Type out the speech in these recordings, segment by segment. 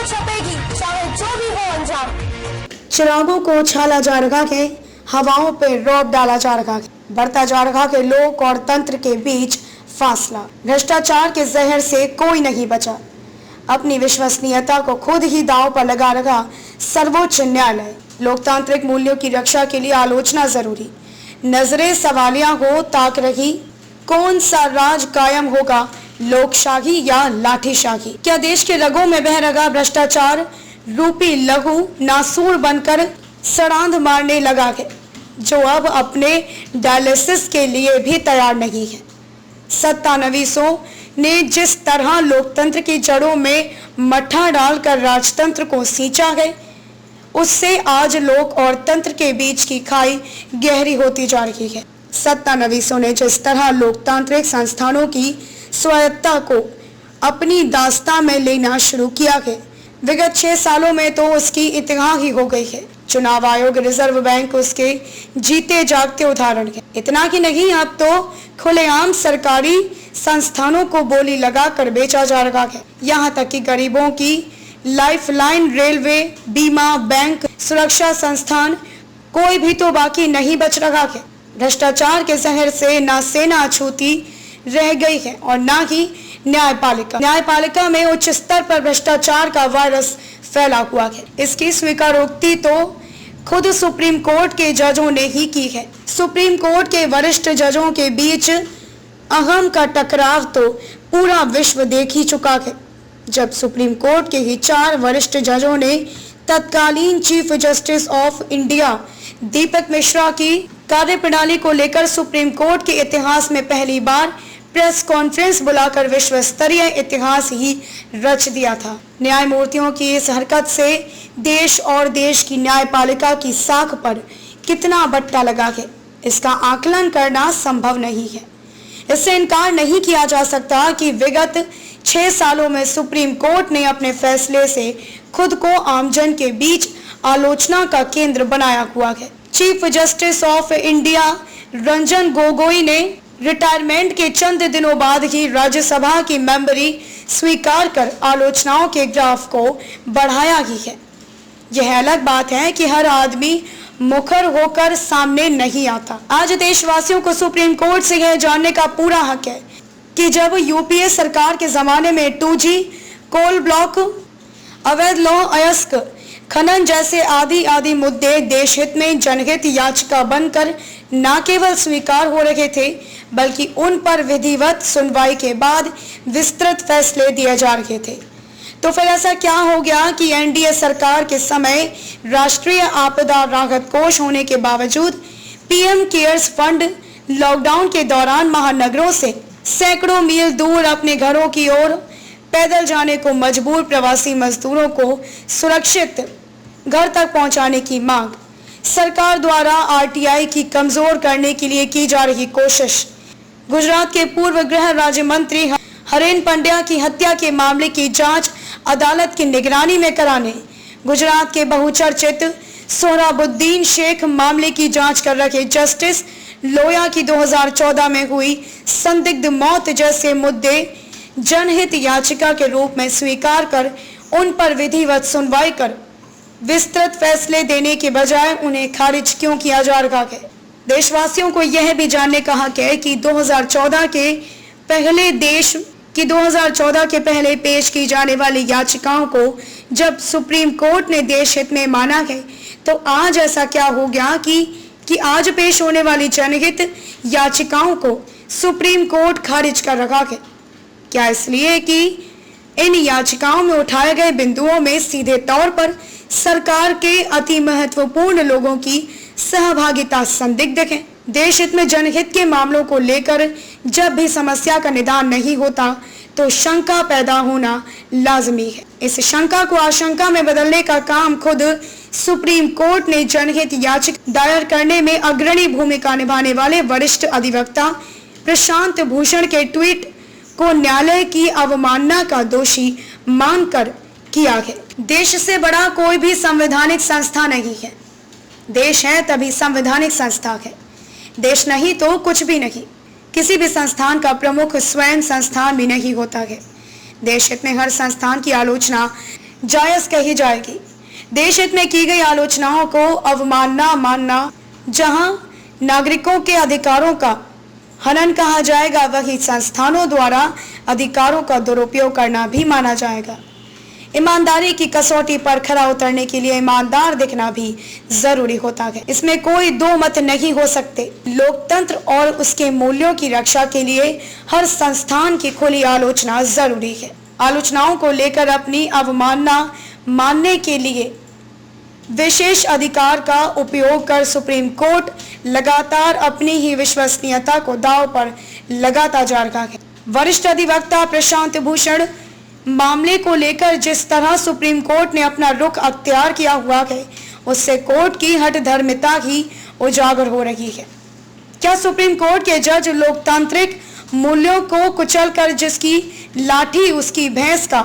छपेगी, चाहे जो भी हो अंजाम। चिरागों को छाला जा रहा है, हवाओं पे रौब डाला जा रहा है, बढ़ता जा रहा है लोक और तंत्र के बीच फासला। भ्रष्टाचार के जहर से कोई नहीं बचा। अपनी विश्वसनीयता को खुद ही दांव पर लगा रखा सर्वोच्च न्यायालय। लोकतांत्रिक मूल्यों की रक्षा के लिए आलोचना जरूरी। नजरें सवालिया हो ताक रही, कौन सा राज कायम होगा, लोकशाही या लाठीशाही? क्या देश के रगों में बह रहा भ्रष्टाचार रूपी लहू नासूर बनकर सड़ांध मारने लगा है, जो अब अपने डायलिसिस के लिए भी तैयार नहीं है। सत्तानवीसों ने जिस तरह लोकतंत्र की जड़ों में मट्ठा डालकर राजतंत्र को सींचा है, उससे आज लोक और तंत्र के बीच की खाई गहरी होती जा रही है। सत्तानवीसों ने जिस तरह लोकतांत्रिक संस्थानों की स्वायत्तता को अपनी दास्तां में लेना शुरू किया है, विगत 6 सालों में तो उसकी इतिहास ही हो गई है। चुनाव आयोग, रिजर्व बैंक उसके जीते जागते उदाहरण है। इतना ही नहीं, अब तो खुलेआम सरकारी संस्थानों को बोली लगाकर बेचा जा रहा है। यहाँ तक कि गरीबों की लाइफलाइन, रेलवे, बीमा, बैंक, सुरक्षा संस्थान, कोई भी तो बाकी नहीं बच रहा है। भ्रष्टाचार के जहर से ना सेना अछूती रह गई है और ना ही न्यायपालिका में उच्च स्तर पर भ्रष्टाचार का वायरस फैला हुआ है। इसकी स्वीकारोक्ति तो खुद सुप्रीम कोर्ट के जजों ने ही की है। सुप्रीम कोर्ट के वरिष्ठ जजों के बीच अहम का टकराव तो पूरा विश्व देख ही चुका है, जब सुप्रीम कोर्ट के ही 4 वरिष्ठ जजों ने तत्कालीन चीफ जस्टिस ऑफ इंडिया दीपक मिश्रा की कार्यप्रणाली को लेकर सुप्रीम कोर्ट के इतिहास में पहली बार प्रेस कॉन्फ्रेंस बुलाकर विश्व स्तरीय इतिहास ही रच दिया था। न्यायमूर्तियों की इस हरकत से देश और देश की न्यायपालिका की साख पर कितना बट्टा लगा है, इसका आकलन करना संभव नहीं है। इससे इनकार नहीं किया जा सकता कि विगत 6 सालों में सुप्रीम कोर्ट ने अपने फैसले से खुद को आमजन के बीच आलोचना का केंद्र बनाया हुआ है। Chief justice of India Ranjan Gogoi ने रिटायरमेंट के चंद दिनों बाद ही राज्यसभा की मेंबरी स्वीकार कर आलोचनाओं के ग्राफ को बढ़ाया ही है। यह अलग बात है कि हर आदमी मुखर होकर सामने नहीं आता। आज देशवासियों को सुप्रीम कोर्ट से यह जानने का पूरा हक है कि जब यूपीए सरकार के जमाने में 2G, कोल ब्लॉक, अवैध लौह अयस्क खनन जैसे आदि मुद्दे देश हित में जनहित याचिका बनकर न केवल स्वीकार हो रहे थे, बल्कि उन पर विधिवत सुनवाई के बाद विस्तृत फैसले दिए जा रहे थे। तो फिर ऐसा क्या हो गया कि एनडीए सरकार के समय राष्ट्रीय आपदा राहत कोष होने के बावजूद पीएम केयर्स फंड लॉकडाउन के दौरान महानगरों से सैकड़ों मील दूर अपने घरों की ओर पैदल जाने को मजबूर प्रवासी मजदूरों को सुरक्षित घर तक पहुंचाने की मांग, सरकार द्वारा आरटीआई की कमजोर करने के लिए की जा रही कोशिश, गुजरात के पूर्व गृह राज्य मंत्री हरेन पंड्या की हत्या के मामले की जांच अदालत की निगरानी में कराने, गुजरात के बहुचर्चित सोहराबुद्दीन शेख मामले की जांच कर रहे जस्टिस लोया की 2014 में हुई संदिग्ध मौत जैसे मुद्दे जनहित याचिका के रूप में स्वीकार कर उन पर विधिवत सुनवाई कर विस्तृत फैसले देने के बजाय उन्हें खारिज क्यों किया जा रहा है? देशवासियों को यह भी जानने का हक है कि 2014 के पहले पेश की जाने वाली याचिकाओं को जब सुप्रीम कोर्ट ने देश हित में माना है, तो आज ऐसा क्या हो गया कि आज पेश होने वाली जनहित याचिकाओं को सुप्रीम कोर्ट खारिज कर रखा है? क्या इसलिए कि इन याचिकाओं में उठाए गए बिंदुओं में सीधे तौर पर सरकार के अति महत्वपूर्ण लोगों की सहभागिता संदिग्ध है? देश हित में जनहित के मामलों को लेकर जब भी समस्या का निदान नहीं होता, तो शंका पैदा होना लाजमी है। इस शंका को आशंका में बदलने का काम खुद सुप्रीम कोर्ट ने जनहित याचिका दायर करने में अग्रणी भूमिका निभाने वाले वरिष्ठ अधिवक्ता प्रशांत भूषण के ट्वीट को न्यायालय की अवमानना का दोषी मानकर किया है। देश से बड़ा कोई भी संवैधानिक संस्था नहीं है। देश है तभी संवैधानिक संस्था है। देश नहीं तो कुछ भी नहीं। किसी भी संस्थान का प्रमुख स्वयं संस्थान भी नहीं होता है। देश हित में हर संस्थान की आलोचना जायज कही जाएगी। देश हित में की गई आलोचनाओं को अवमानना मानना जहां नागरिकों के अधिकारों का हनन कहा जाएगा, वही संस्थानों द्वारा अधिकारों का दुरुपयोग करना भी माना जाएगा। ईमानदारी की कसौटी पर खरा उतरने के लिए ईमानदार दिखना भी जरूरी होता है, इसमें कोई दो मत नहीं हो सकते। लोकतंत्र और उसके मूल्यों की रक्षा के लिए हर संस्थान की खुली आलोचना जरूरी है। आलोचनाओं को लेकर अपनी अवमानना मानने के लिए विशेष अधिकार का उपयोग कर सुप्रीम कोर्ट लगातार अपनी ही विश्वसनीयता को दांव पर लगाता जा रहा है। वरिष्ठ अधिवक्ता प्रशांत भूषण मामले को लेकर जिस तरह सुप्रीम कोर्ट ने अपना रुख अख्तियार किया हुआ है, उससे कोर्ट की हठधर्मिता ही उजागर हो रही है। क्या सुप्रीम कोर्ट के जज लोकतांत्रिक मूल्यों को कुचलकर जिसकी लाठी उसकी भैंस का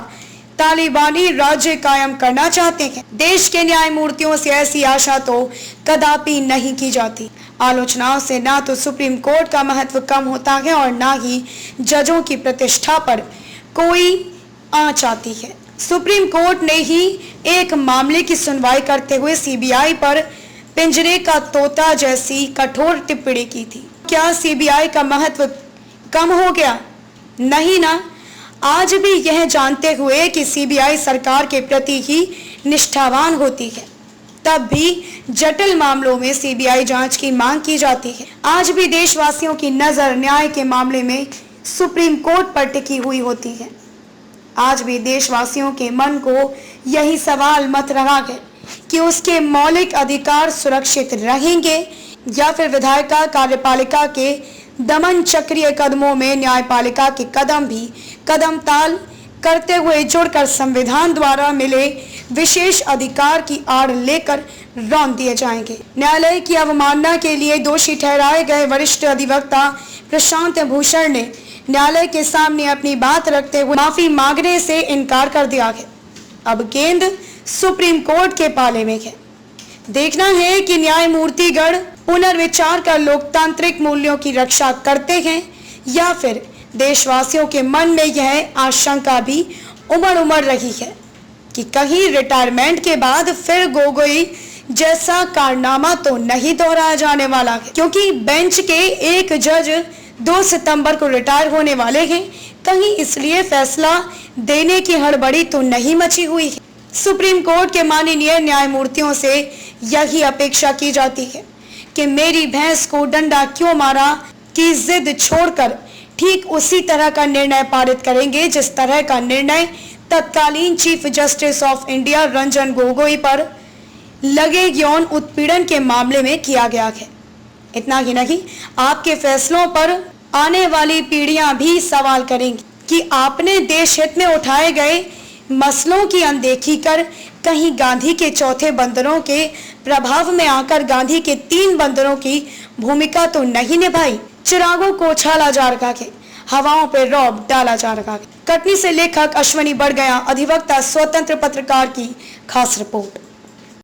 तालिबानी राज्य कायम करना चाहते हैं? देश के न्यायमूर्तियों से ऐसी आशा तो कदापि नहीं की जाती। आलोचनाओं से ना तो सुप्रीम कोर्ट का महत्व कम होता है और ना ही जजों की प्रतिष्ठा पर कोई आंच आती है। सुप्रीम कोर्ट ने ही एक मामले की सुनवाई करते हुए सीबीआई पर पिंजरे का तोता जैसी कठोर टिप्पणी की थी। क्या सीबीआई का महत्व कम हो गया? नहीं ना। आज भी यह जानते हुए कि सीबीआई सरकार के प्रति ही निष्ठावान होती है, तब भी जटिल मामलों में सीबीआई जांच की मांग की जाती है। आज भी देशवासियों की नजर न्याय के मामले में सुप्रीम कोर्ट पर टिकी हुई होती है। आज भी देशवासियों के मन को यही सवाल मत रहा है कि उसके मौलिक अधिकार सुरक्षित रहेंगे या फिर विधायिका कार्यपालिका के दमन चक्रीय कदमों में न्यायपालिका के कदम भी कदम ताल करते हुए जुड़कर संविधान द्वारा मिले विशेष अधिकार की आड़ लेकर रौंद दिए जाएंगे। न्यायालय की अवमानना के लिए दोषी ठहराए गए वरिष्ठ अधिवक्ता प्रशांत भूषण ने न्यायालय के सामने अपनी बात रखते हुए माफी मांगने से इनकार कर दिया है। अब गेंद सुप्रीम कोर्ट के पाले में है। देखना है कि न्यायमूर्तिगण पुनर्विचार कर लोकतांत्रिक मूल्यों की रक्षा करते हैं या फिर देशवासियों के मन में यह आशंका भी उमड़ रही है कि कहीं रिटायरमेंट के बाद फिर गोगोई जैसा कारनामा तो नहीं दोहराया जाने वाला है, क्योंकि बेंच के एक जज 2 सितंबर को रिटायर होने वाले हैं। कहीं इसलिए फैसला देने की हड़बड़ी तो नहीं मची हुई है। सुप्रीम कोर्ट के माननीय न्यायमूर्तियों से यही अपेक्षा की जाती है कि मेरी भैंस को डंडा क्यों मारा की जिद छोड़कर ठीक उसी तरह का निर्णय पारित करेंगे जिस तरह का निर्णय तत्कालीन chief justice of India Ranjan Gogoi पर लगे यौन उत्पीड़न के मामले में किया गया है। इतना ही नहीं, आपके फैसलों पर आने वाली पीढ़ियां भी सवाल करेंगी कि आपने देश हित में उठाए गए मसलों की अनदेखी कर कहीं गांधी के चौथे बंदरों के प्रभाव में आकर गांधी के 3 बंदरों की भूमिका तो नहीं निभाई। चिरागों को उछाला जा रहा है, हवाओं पर रौब डाला जा रहा है। कटनी से लेखक अश्वनी बढ़ गया, अधिवक्ता स्वतंत्र पत्रकार की खास रिपोर्ट।